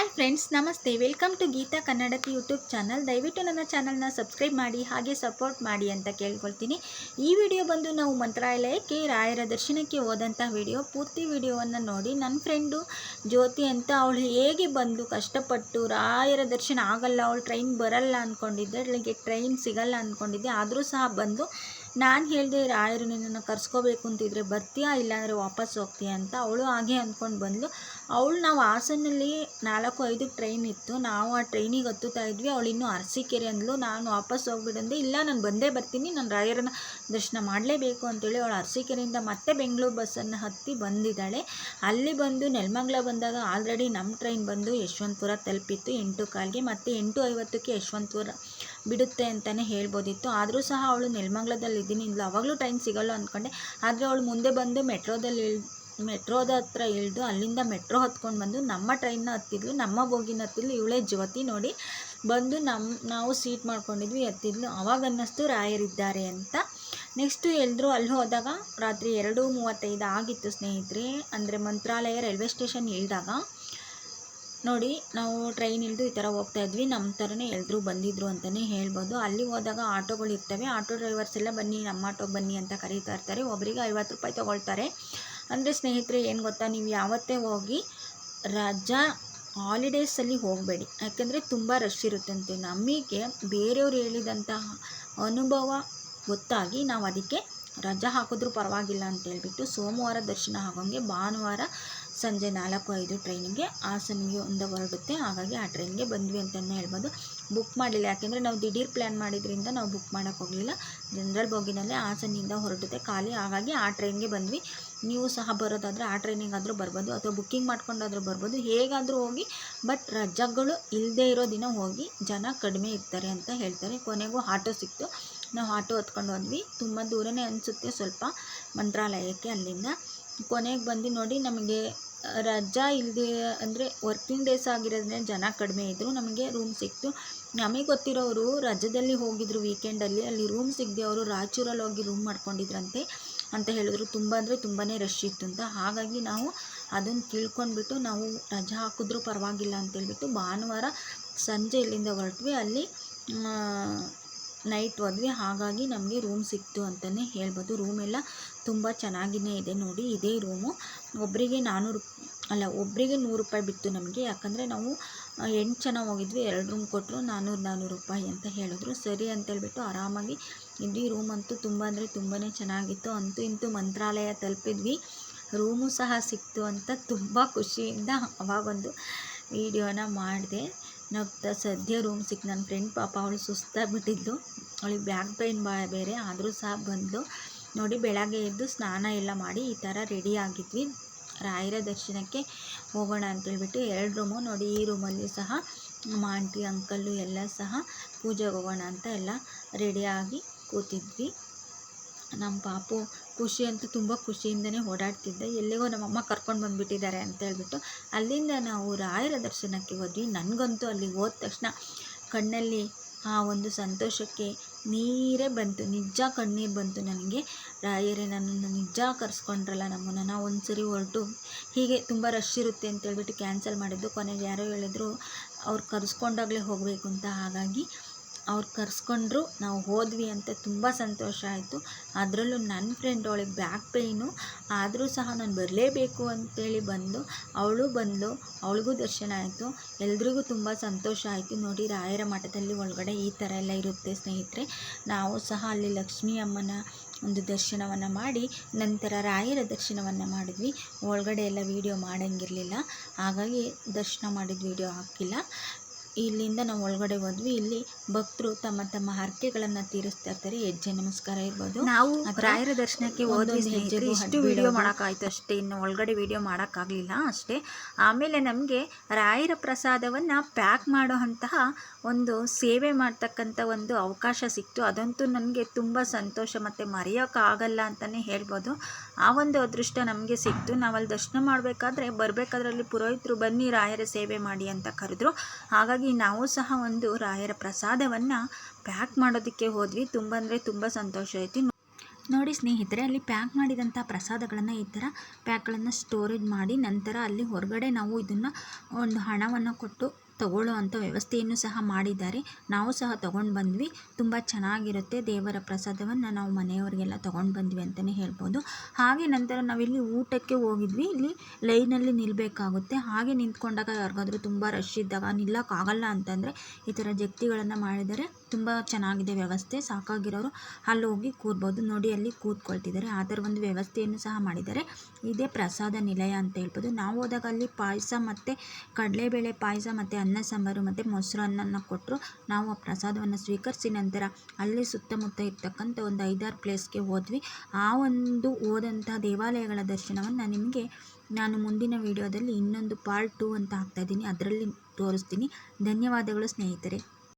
Hi friends, ನಮಸ್ತೆ. Welcome to Geeta Kannadathi YouTube channel. ದಯವಿಟ್ಟು ನನ್ನ ಚಾನಲ್ನ ಸಬ್ಸ್ಕ್ರೈಬ್ ಮಾಡಿ, ಹಾಗೆ ಸಪೋರ್ಟ್ ಮಾಡಿ ಅಂತ ಕೇಳ್ಕೊಳ್ತೀನಿ. ಈ ವಿಡಿಯೋ ಬಂದು ನಾವು ಮಂತ್ರಾಲಯಕ್ಕೆ ರಾಯರ ದರ್ಶನಕ್ಕೆ ಹೋದಂಥ ವಿಡಿಯೋ. ಪೂರ್ತಿ ವಿಡಿಯೋವನ್ನು ನೋಡಿ. ನನ್ನ ಫ್ರೆಂಡು ಜ್ಯೋತಿ ಅಂತ, ಅವಳು ಹೇಗೆ ಬಂದು ಕಷ್ಟಪಟ್ಟು ರಾಯರ ದರ್ಶನ ಆಗಲ್ಲ, ಅವಳು ಟ್ರೈನ್ ಬರಲ್ಲ ಅಂದ್ಕೊಂಡಿದ್ದೆ, ಅವಳಿಗೆ ಟ್ರೈನ್ ಸಿಗಲ್ಲ ಅಂದ್ಕೊಂಡಿದ್ದೆ. ಆದರೂ ಸಹ ಬಂದು ನಾನು ಹೇಳಿದೆ, ರಾಯರು ನಿನ್ನನ್ನು ಕರ್ಸ್ಕೋಬೇಕು ಅಂತಿದ್ರೆ ಬರ್ತೀಯಾ, ಇಲ್ಲಾಂದರೆ ವಾಪಸ್ ಹೋಗ್ತೀಯಾ ಅಂತ. ಅವಳು ಹಾಗೆ ಅಂದ್ಕೊಂಡು ಬಂದಳು. ನಾವು ಹಾಸನಲ್ಲಿ 4-5 ಟ್ರೈನ್ ಇತ್ತು. ನಾವು ಆ ಟ್ರೈನಿಗೆ ಹತ್ತುತ್ತಾ ಇದ್ವಿ. ಅವಳು ಇನ್ನೂ ಅರಸೀಕೆರೆ ಅಂದಳು. ನಾನು ವಾಪಸ್ ಹೋಗ್ಬಿಡಂದೆ. ಇಲ್ಲ, ನಾನು ಬಂದೇ ಬರ್ತೀನಿ, ನಾನು ರಾಯರನ್ನ ದರ್ಶನ ಮಾಡಲೇಬೇಕು ಅಂತೇಳಿ ಅವಳು ಅರಸೀಕೆರೆಯಿಂದ ಮತ್ತೆ ಬೆಂಗಳೂರು ಬಸ್ಸನ್ನು ಹತ್ತಿ ಬಂದಿದ್ದಾಳೆ. ಅಲ್ಲಿ ಬಂದು ನೆಲಮಂಗಲ ಬಂದಾಗ ಆಲ್ರೆಡಿ ನಮ್ಮ ಟ್ರೈನ್ ಬಂದು ಯಶವಂತಪುರ ತಲುಪಿತ್ತು 8:15ಗೆ. ಮತ್ತು 8:50ಕ್ಕೆ ಯಶವಂತಪುರ ಬಿಡುತ್ತೆ ಅಂತಲೇ ಹೇಳ್ಬೋದಿತ್ತು. ಆದರೂ ಸಹ ಅವಳು ನೆಲಮಂಗಲದಲ್ಲಿ ಇದ್ದೀನಿ ಇಲ್ಲ, ಅವಾಗಲೂ ಟ್ರೈನ್ ಸಿಗೋಲ್ಲ ಅಂದ್ಕೊಂಡೆ. ಆದರೆ ಅವಳು ಮುಂದೆ ಬಂದು ಮೆಟ್ರೋದ ಹತ್ರ ಇಳಿದು ಅಲ್ಲಿಂದ ಮೆಟ್ರೋ ಹತ್ಕೊಂಡು ಬಂದು ನಮ್ಮ ಟ್ರೈನ್ನ ಹತ್ತಿದ್ಲು, ನಮ್ಮ ಬೋಗಿನ ಹತ್ತಿದ್ಲು. ಇವಳೇ ಜ್ಯೋತಿ ನೋಡಿ. ಬಂದು ನಾವು ಸೀಟ್ ಮಾಡ್ಕೊಂಡಿದ್ವಿ, ಹತ್ತಿದ್ಲು. ಅವಾಗ ಅನ್ನಿಸ್ತು ರಾಯರಿದ್ದಾರೆ ಅಂತ. ನೆಕ್ಸ್ಟು ಎಲ್ಲರೂ ಅಲ್ಲಿ ಹೋದಾಗ ರಾತ್ರಿ 2:35 ಆಗಿತ್ತು ಸ್ನೇಹಿತರೆ. ಅಂದರೆ ಮಂತ್ರಾಲಯ ರೈಲ್ವೆ ಸ್ಟೇಷನ್ ಇಳಿದಾಗ ನೋಡಿ, ನಾವು ಟ್ರೈನ್ ಇಳಿದು ಈ ಥರ ಹೋಗ್ತಾ ಇದ್ವಿ. ನಮ್ಮ ಥರನೇ ಎಲ್ಲರೂ ಬಂದಿದ್ದರು ಅಂತಲೇ ಹೇಳ್ಬೋದು. ಅಲ್ಲಿ ಹೋದಾಗ ಆಟೋಗಳು ಇರ್ತವೆ. ಆಟೋ ಡ್ರೈವರ್ಸ್ ಎಲ್ಲ ಬನ್ನಿ, ನಮ್ಮ ಆಟೋಗೆ ಬನ್ನಿ ಅಂತ ಕರೀತಾ ಇರ್ತಾರೆ. ಒಬ್ಬರಿಗೆ 50 ರೂಪಾಯಿ ತೊಗೊಳ್ತಾರೆ. ಅಂದರೆ ಸ್ನೇಹಿತರೆ ಏನು ಗೊತ್ತಾ, ನೀವು ಯಾವತ್ತೇ ಹೋಗಿ ರಜಾ ಹಾಲಿಡೇಸಲ್ಲಿ ಹೋಗಬೇಡಿ, ಯಾಕೆಂದರೆ ತುಂಬ ರಶ್ ಇರುತ್ತಂತೆ. ನಮಗೆ ಬೇರೆಯವ್ರು ಹೇಳಿದಂತಹ ಅನುಭವ ಗೊತ್ತಾಗಿ ನಾವು ಅದಕ್ಕೆ ರಜಾ ಹಾಕಿದ್ರೂ ಪರವಾಗಿಲ್ಲ ಅಂತೇಳ್ಬಿಟ್ಟು ಸೋಮವಾರ ದರ್ಶನ ಆಗೋಂಗೆ ಭಾನುವಾರ ಸಂಜೆ 4-5 ಟ್ರೈನಿಗೆ ಹಾಸನಿಂದ ಹೊರಡುತ್ತೆ. ಹಾಗಾಗಿ ಆ ಟ್ರೈನ್ಗೆ ಬಂದ್ವಿ ಅಂತಲೇ ಹೇಳ್ಬೋದು. ಬುಕ್ ಮಾಡಲಿಲ್ಲ, ಯಾಕೆಂದರೆ ನಾವು ದಿಢೀರ್ ಪ್ಲ್ಯಾನ್ ಮಾಡಿದ್ರಿಂದ ನಾವು ಬುಕ್ ಮಾಡೋಕ್ಕೆ ಹೋಗಲಿಲ್ಲ. ಜನರಲ್ ಬೋಗಿನಲ್ಲೇ ಹಾಸನಿಂದ ಹೊರಡುತ್ತೆ ಖಾಲಿ. ಹಾಗಾಗಿ ಆ ಟ್ರೈನ್ಗೆ ಬಂದ್ವಿ. ನೀವು ಸಹ ಬರೋದಾದರೆ ಆ ಟ್ರೈನಿಗಾದರೂ ಬರ್ಬೋದು, ಅಥವಾ ಬುಕ್ಕಿಂಗ್ ಮಾಡ್ಕೊಂಡಾದರೂ ಬರ್ಬೋದು. ಹೇಗಾದರೂ ಹೋಗಿ, ಬಟ್ ರಜಾಗಳು ಇಲ್ಲದೇ ಇರೋ ದಿನ ಹೋಗಿ, ಜನ ಕಡಿಮೆ ಇರ್ತಾರೆ ಅಂತ ಹೇಳ್ತಾರೆ. ಕೊನೆಗೂ ಆಟೋ ಸಿಕ್ತು. ನಾವು ಆಟೋ ಹತ್ಕೊಂಡು ಹೋದ್ವಿ. ತುಂಬ ದೂರನೇ ಅನಿಸುತ್ತೆ ಸ್ವಲ್ಪ ಮಂತ್ರಾಲಯಕ್ಕೆ ಅಲ್ಲಿಂದ. ಕೊನೆಗೆ ಬಂದು ನೋಡಿ, ನಮಗೆ ರಜಾ ಇಲ್ಲದೆ ಅಂದರೆ ವರ್ಕಿಂಗ್ ಡೇಸ್ ಆಗಿರೋದ್ರಿಂದ ಜನ ಕಡಿಮೆ ಇದ್ದರು. ನಮಗೆ ರೂಮ್ ಸಿಕ್ತು. ನಮಗೆ ಗೊತ್ತಿರೋರು ರಜದಲ್ಲಿ ಹೋಗಿದ್ರು ವೀಕೆಂಡಲ್ಲಿ. ಅಲ್ಲಿ ರೂಮ್ ಸಿಗದೆ ಅವರು ರಾಯಚೂರಲ್ಲಿ ಹೋಗಿ ರೂಮ್ ಮಾಡ್ಕೊಂಡಿದ್ರಂತೆ ಅಂತ ಹೇಳಿದ್ರು. ತುಂಬ ಅಂದರೆ ತುಂಬಾ ರಶ್ ಇತ್ತು ಅಂತ. ಹಾಗಾಗಿ ನಾವು ಅದನ್ನು ತಿಳ್ಕೊಂಡ್ಬಿಟ್ಟು ನಾವು ರಜಾ ಹಾಕಿದ್ರೂ ಪರವಾಗಿಲ್ಲ ಅಂತೇಳ್ಬಿಟ್ಟು ಭಾನುವಾರ ಸಂಜೆ ಇಲ್ಲಿಂದ ಹೊರಟ್ವಿ. ಅಲ್ಲಿ ನೈಟ್ ಹೋದ್ವಿ. ಹಾಗಾಗಿ ನಮಗೆ ರೂಮ್ ಸಿಕ್ತು ಅಂತಲೇ ಹೇಳ್ಬೋದು. ರೂಮೆಲ್ಲ ತುಂಬ ಚೆನ್ನಾಗಿಯೇ ಇದೆ ನೋಡಿ. ಇದೇ ರೂಮು. ಒಬ್ಬರಿಗೆ 100 ರೂಪಾಯಿ ಬಿತ್ತು ನಮಗೆ. ಯಾಕಂದರೆ ನಾವು 8 ಜನ ಹೋಗಿದ್ವಿ. 2 ರೂಮ್ ಕೊಟ್ಟರು, 400 ರೂಪಾಯಿ ಅಂತ ಹೇಳಿದ್ರು. ಸರಿ ಅಂತೇಳ್ಬಿಟ್ಟು ಆರಾಮಾಗಿ ಇದ್ವಿ. ರೂಮ್ ಅಂತೂ ತುಂಬ ಅಂದರೆ ತುಂಬಾ ಚೆನ್ನಾಗಿತ್ತು. ಅಂತೂ ಇಂತೂ ಮಂತ್ರಾಲಯ ತಲುಪಿದ್ವಿ. ರೂಮು ಸಹ ಸಿಕ್ತು ಅಂತ ತುಂಬ ಖುಷಿಯಿಂದ ಅವಾಗೊಂದು ವಿಡಿಯೋನ ಮಾಡಿದೆ. ನಗ್ತಾ ಸದ್ಯ ರೂಮ್ ಸಿಕ್ತು. ನನ್ನ ಫ್ರೆಂಡ್ ಪಾಪ ಅವಳು ಸುಸ್ತಾಗಿಬಿಟ್ಟಿದ್ಲು, ಅವಳಿಗೆ ಬ್ಯಾಕ್ ಪೈನ್ ಬೇರೆ. ಆದರೂ ಸಹ ಬಂದಳು ನೋಡಿ. ಬೆಳಗ್ಗೆ ಎದ್ದು ಸ್ನಾನ ಎಲ್ಲ ಮಾಡಿ ಈ ಥರ ರೆಡಿ ಆಗಿದ್ವಿ. ರಾಯರ ದರ್ಶನಕ್ಕೆ ಹೋಗೋಣ ಅಂತೇಳ್ಬಿಟ್ಟು 2 ರೂಮು ನೋಡಿ. ಈ ರೂಮಲ್ಲಿ ಸಹ ನಮ್ಮ ಆಂಟಿ ಅಂಕಲ್ಲು ಎಲ್ಲ ಸಹ ಪೂಜೆಗೆ ಹೋಗೋಣ ಅಂತ ಎಲ್ಲ ರೆಡಿಯಾಗಿ ಕೂತಿದ್ವಿ. ನಮ್ಮ ಪಾಪು ಖುಷಿ ಅಂತೂ ತುಂಬ ಖುಷಿಯಿಂದನೇ ಓಡಾಡ್ತಿದ್ದೆ. ಎಲ್ಲಿಗೋ ನಮ್ಮಮ್ಮ ಕರ್ಕೊಂಡು ಬಂದುಬಿಟ್ಟಿದ್ದಾರೆ ಅಂತ ಹೇಳ್ಬಿಟ್ಟು ಅಲ್ಲಿಂದ ನಾವು ರಾಯರ ದರ್ಶನಕ್ಕೆ ಹೋದ್ವಿ. ನನಗಂತೂ ಅಲ್ಲಿಗೆ ಹೋದ ತಕ್ಷಣ ಕಣ್ಣಲ್ಲಿ ಆ ಒಂದು ಸಂತೋಷಕ್ಕೆ ನೀರೇ ಬಂತು. ನಿಜ ಕಣ್ಣೀರು ಬಂತು ನನಗೆ. ರಾಯರೇ ನನ್ನನ್ನು ನಿಜ ಕರೆಸ್ಕೊಂಡ್ರಲ್ಲ ನಮ್ಮನ್ನು. ನಾವು ಒಂದು ಸರಿ ಹೊರಟು ಹೀಗೆ ತುಂಬ ರಶ್ ಇರುತ್ತೆ ಅಂತೇಳ್ಬಿಟ್ಟು ಕ್ಯಾನ್ಸಲ್ ಮಾಡಿದ್ದು. ಕೊನೆಗೆ ಯಾರೋ ಹೇಳಿದ್ರು ಅವ್ರು ಕರೆಸ್ಕೊಂಡಾಗಲೇ ಹೋಗಬೇಕು ಅಂತ. ಹಾಗಾಗಿ ಅವ್ರು ಕರೆಸ್ಕೊಂಡ್ರು, ನಾವು ಹೋದ್ವಿ ಅಂತ ತುಂಬ ಸಂತೋಷ ಆಯಿತು. ಅದರಲ್ಲೂ ನನ್ನ ಫ್ರೆಂಡ್, ಅವಳಿಗೆ ಬ್ಯಾಕ್ ಪೇಯ್ನು, ಆದರೂ ಸಹ ನಾನು ಬರಲೇಬೇಕು ಅಂತೇಳಿ ಅವಳು ಬಂದಳು. ಅವಳಿಗೂ ದರ್ಶನ ಆಯಿತು. ಎಲ್ರಿಗೂ ತುಂಬ ಸಂತೋಷ ಆಯಿತು ನೋಡಿ. ರಾಯರ ಮಠದಲ್ಲಿ ಒಳಗಡೆ ಈ ಥರ ಎಲ್ಲ ಇರುತ್ತೆ ಸ್ನೇಹಿತರೆ. ನಾವು ಸಹ ಅಲ್ಲಿ ಲಕ್ಷ್ಮೀ ಅಮ್ಮನ ಒಂದು ದರ್ಶನವನ್ನು ಮಾಡಿ ನಂತರ ರಾಯರ ದರ್ಶನವನ್ನು ಮಾಡಿದ್ವಿ. ಒಳಗಡೆ ಎಲ್ಲ ವೀಡಿಯೋ ಮಾಡೋಂಗಿರಲಿಲ್ಲ, ಹಾಗಾಗಿ ದರ್ಶನ ಮಾಡಿದ ವೀಡಿಯೋ ಹಾಕಿಲ್ಲ. ಇಲ್ಲಿಂದ ನಾವು ಒಳಗಡೆ ಹೋದ್ವಿ. ಇಲ್ಲಿ ಭಕ್ತರು ತಮ್ಮ ತಮ್ಮ ಹರಕೆಗಳನ್ನು ತೀರಿಸ್ತಾ ಇರ್ತಾರೆ. ಹೆಜ್ಜೆ ನಮಸ್ಕಾರ ಇರ್ಬೋದು. ನಾವು ರಾಯರ ದರ್ಶನಕ್ಕೆ ಹೋದ್ವಿ. ಇಷ್ಟು ವಿಡಿಯೋ ಮಾಡೋಕ್ಕಾಯ್ತು ಅಷ್ಟೇ, ಇನ್ನು ಒಳಗಡೆ ವಿಡಿಯೋ ಮಾಡೋಕ್ಕಾಗಲಿಲ್ಲ ಅಷ್ಟೇ. ಆಮೇಲೆ ನಮಗೆ ರಾಯರ ಪ್ರಸಾದವನ್ನು ಪ್ಯಾಕ್ ಮಾಡೋ ಅಂತಹ ಒಂದು ಸೇವೆ ಮಾಡ್ತಕ್ಕಂಥ ಒಂದು ಅವಕಾಶ ಸಿಕ್ತು. ಅದಂತೂ ನನಗೆ ತುಂಬ ಸಂತೋಷ ಮತ್ತು ಮರೆಯೋಕ್ಕಾಗಲ್ಲ ಅಂತಲೇ ಹೇಳ್ಬೋದು. ಆ ಒಂದು ಅದೃಷ್ಟ ನಮಗೆ ಸಿಕ್ತು. ನಾವಲ್ಲಿ ದರ್ಶನ ಮಾಡಬೇಕಾದ್ರೆ ಬರಬೇಕಾದ್ರಲ್ಲಿ ಪುರೋಹಿತರು ಬನ್ನಿ ರಾಯರ ಸೇವೆ ಮಾಡಿ ಅಂತ ಕರೆದ್ರು. ಹಾಗಾಗಿ ನಾವು ಸಹ ಒಂದು ರಾಯರ ಪ್ರಸಾದವನ್ನು ಪ್ಯಾಕ್ ಮಾಡೋದಕ್ಕೆ ಹೋದ್ವಿ. ತುಂಬ ಅಂದರೆ ತುಂಬ ಸಂತೋಷ ಆಯಿತು. ನೋಡಿ ಸ್ನೇಹಿತರೆ, ಅಲ್ಲಿ ಪ್ಯಾಕ್ ಮಾಡಿದಂಥ ಪ್ರಸಾದಗಳನ್ನು ಈ ಥರ ಪ್ಯಾಕ್ಗಳನ್ನು ಸ್ಟೋರೇಜ್ ಮಾಡಿ ನಂತರ ಅಲ್ಲಿ ಹೊರಗಡೆ ನಾವು ಇದನ್ನು ಒಂದು ಹಣವನ್ನು ಕೊಟ್ಟು ತಗೊಳ್ಳೋ ಅಂಥ ವ್ಯವಸ್ಥೆಯನ್ನು ಸಹ ಮಾಡಿದ್ದಾರೆ. ನಾವು ಸಹ ತೊಗೊಂಡು ಬಂದ್ವಿ. ತುಂಬ ಚೆನ್ನಾಗಿರುತ್ತೆ. ದೇವರ ಪ್ರಸಾದವನ್ನು ನಾವು ಮನೆಯವರಿಗೆಲ್ಲ ತೊಗೊಂಡು ಬಂದ್ವಿ ಅಂತಲೇ ಹೇಳ್ಬೋದು. ಹಾಗೆ ನಂತರ ನಾವಿಲ್ಲಿ ಊಟಕ್ಕೆ ಹೋಗಿದ್ವಿ. ಇಲ್ಲಿ ಲೈನಲ್ಲಿ ನಿಲ್ಲಬೇಕಾಗುತ್ತೆ. ಹಾಗೆ ನಿಂತ್ಕೊಂಡಾಗ ಯಾರಿಗಾದ್ರೂ ತುಂಬ ರಶ್ ಇದ್ದಾಗ ನಿಲ್ಲಕ್ಕಾಗಲ್ಲ ಅಂತಂದರೆ ಈ ಥರ ಜಗ್ತಿಗಳನ್ನು ಮಾಡಿದರೆ ತುಂಬ ಚೆನ್ನಾಗಿದೆ ವ್ಯವಸ್ಥೆ. ಸಾಕಾಗಿರೋರು ಅಲ್ಲಿ ಹೋಗಿ ಕೂರ್ಬೋದು. ನೋಡಿ ಅಲ್ಲಿ ಕೂತ್ಕೊಳ್ತಿದ್ದಾರೆ. ಆ ಥರ ಒಂದು ವ್ಯವಸ್ಥೆಯನ್ನು ಸಹ ಮಾಡಿದ್ದಾರೆ. ಇದೇ ಪ್ರಸಾದ ನಿಲಯ ಅಂತ ಹೇಳ್ಬೋದು. ನಾವು ಹೋದಾಗ ಅಲ್ಲಿ ಪಾಯಸ ಮತ್ತು ಕಡಲೆಬೇಳೆ ಪಾಯಸ ಮತ್ತು ಅನ್ನ ಸಾಂಬಾರು ಮತ್ತು ಮೊಸರನ್ನ ಕೊಟ್ಟರು. ನಾವು ಆ ಪ್ರಸಾದವನ್ನು ಸ್ವೀಕರಿಸಿ ನಂತರ ಅಲ್ಲಿ ಸುತ್ತಮುತ್ತ ಇರ್ತಕ್ಕಂಥ ಒಂದು 5-6 ಪ್ಲೇಸ್ಗೆ ಹೋದ್ವಿ. ಆ ಒಂದು ಹೋದಂಥ ದೇವಾಲಯಗಳ ದರ್ಶನವನ್ನು ನಿಮಗೆ ನಾನು ಮುಂದಿನ ವಿಡಿಯೋದಲ್ಲಿ ಇನ್ನೊಂದು ಪಾರ್ಟ್ 2 ಅಂತ ಹಾಕ್ತಾಯಿದ್ದೀನಿ. ಅದರಲ್ಲಿ ತೋರಿಸ್ತೀನಿ. ಧನ್ಯವಾದಗಳು ಸ್ನೇಹಿತರೆ.